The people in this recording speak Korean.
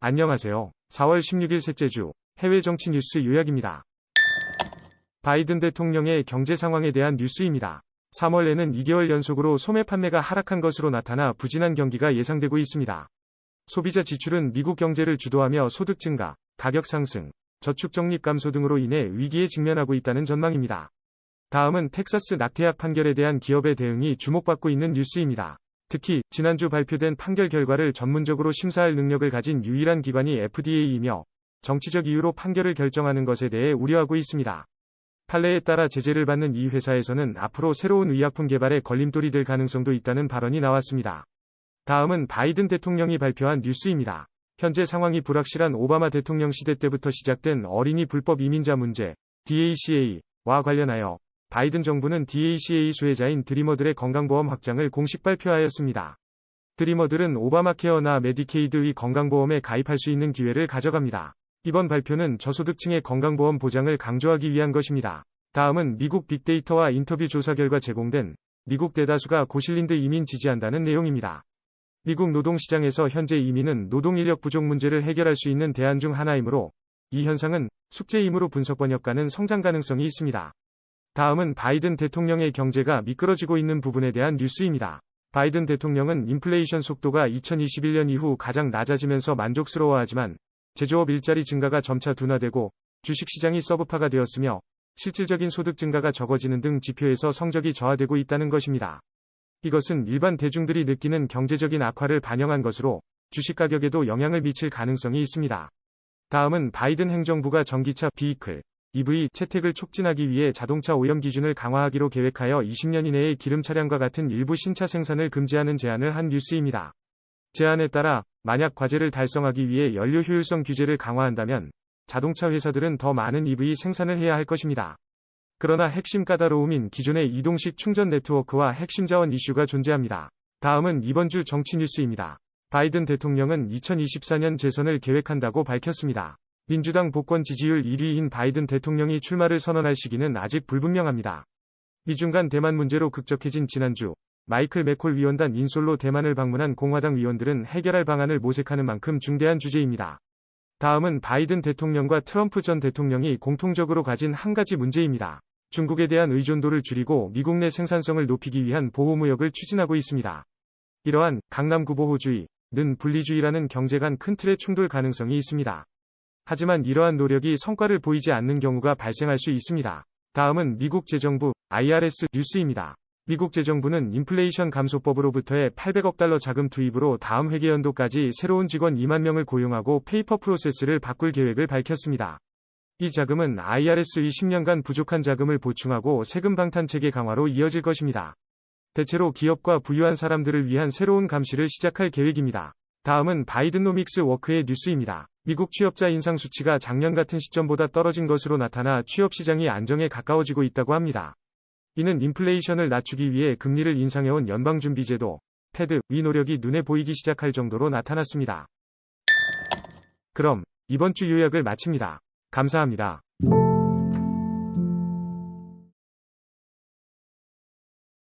안녕하세요. 4월 16일 셋째 주 해외 정치 뉴스 요약입니다. 바이든 대통령의 경제 상황에 대한 뉴스입니다. 3월 내는 2개월 연속으로 소매 판매가 하락한 것으로 나타나 부진한 경기가 예상되고 있습니다. 소비자 지출은 미국 경제를 주도하며 소득 증가, 가격 상승, 저축 적립 감소 등으로 인해 위기에 직면하고 있다는 전망입니다. 다음은 텍사스 낙태약 판결에 대한 기업의 대응이 주목받고 있는 뉴스입니다. 특히 지난주 발표된 판결 결과를 전문적으로 심사할 능력을 가진 유일한 기관이 FDA이며 정치적 이유로 판결을 결정하는 것에 대해 우려하고 있습니다. 판례에 따라 제재를 받는 이 회사에서는 앞으로 새로운 의약품 개발에 걸림돌이 될 가능성도 있다는 발언이 나왔습니다. 다음은 바이든 대통령이 발표한 뉴스입니다. 현재 상황이 불확실한 오바마 대통령 시대 때부터 시작된 어린이 불법 이민자 문제, DACA와 관련하여 바이든 정부는 DACA 수혜자인 드리머들의 건강보험 확장을 공식 발표하였습니다. 드리머들은 오바마케어나 메디케이드의 건강보험에 가입할 수 있는 기회를 가져갑니다. 이번 발표는 저소득층의 건강보험 보장을 강조하기 위한 것입니다. 다음은 미국 빅데이터와 인터뷰 조사 결과 제공된 미국 대다수가 고실린드 이민 지지한다는 내용입니다. 미국 노동시장에서 현재 이민은 노동인력 부족 문제를 해결할 수 있는 대안 중 하나이므로 이 현상은 숙제이므로 분석 번역가는 성장 가능성이 있습니다. 다음은 바이든 대통령의 경제가 미끄러지고 있는 부분에 대한 뉴스입니다. 바이든 대통령은 인플레이션 속도가 2021년 이후 가장 낮아지면서 만족스러워하지만 제조업 일자리 증가가 점차 둔화되고 주식시장이 서브파가 되었으며 실질적인 소득 증가가 적어지는 등 지표에서 성적이 저하되고 있다는 것입니다. 이것은 일반 대중들이 느끼는 경제적인 악화를 반영한 것으로 주식 가격에도 영향을 미칠 가능성이 있습니다. 다음은 바이든 행정부가 전기차 비이클 EV 채택을 촉진하기 위해 자동차 오염 기준을 강화하기로 계획하여 20년 이내에 기름 차량과 같은 일부 신차 생산을 금지하는 제안을 한 뉴스입니다. 제안에 따라 만약 과제를 달성하기 위해 연료 효율성 규제를 강화한다면 자동차 회사들은 더 많은 EV 생산을 해야 할 것입니다. 그러나 핵심 까다로움인 기존의 이동식 충전 네트워크와 핵심 자원 이슈가 존재합니다. 다음은 이번 주 정치 뉴스입니다. 바이든 대통령은 2024년 재선을 계획한다고 밝혔습니다. 민주당 복권 지지율 1위인 바이든 대통령이 출마를 선언할 시기는 아직 불분명합니다. 미중 간 대만 문제로 극적해진 지난주 마이클 맥콜 위원단 인솔로 대만을 방문한 공화당 의원들은 해결할 방안을 모색하는 만큼 중대한 주제입니다. 다음은 바이든 대통령과 트럼프 전 대통령이 공통적으로 가진 한 가지 문제입니다. 중국에 대한 의존도를 줄이고 미국 내 생산성을 높이기 위한 보호무역을 추진하고 있습니다. 이러한 강남구보호주의는 분리주의라는 경제 간 큰 틀의 충돌 가능성이 있습니다. 하지만 이러한 노력이 성과를 보이지 않는 경우가 발생할 수 있습니다. 다음은 미국 재정부 IRS 뉴스입니다. 미국 재정부는 인플레이션 감소법으로부터의 800억 달러 자금 투입으로 다음 회계연도까지 새로운 직원 2만 명을 고용하고 페이퍼 프로세스를 바꿀 계획을 밝혔습니다. 이 자금은 IRS의 10년간 부족한 자금을 보충하고 세금 방탄 체계 강화로 이어질 것입니다. 대체로 기업과 부유한 사람들을 위한 새로운 감시를 시작할 계획입니다. 다음은 바이든노믹스 워크의 뉴스입니다. 미국 취업자 인상 수치가 작년 같은 시점보다 떨어진 것으로 나타나 취업 시장이 안정에 가까워지고 있다고 합니다. 이는 인플레이션을 낮추기 위해 금리를 인상해온 연방준비제도 패드의 노력이 눈에 보이기 시작할 정도로 나타났습니다. 그럼 이번 주 요약을 마칩니다. 감사합니다.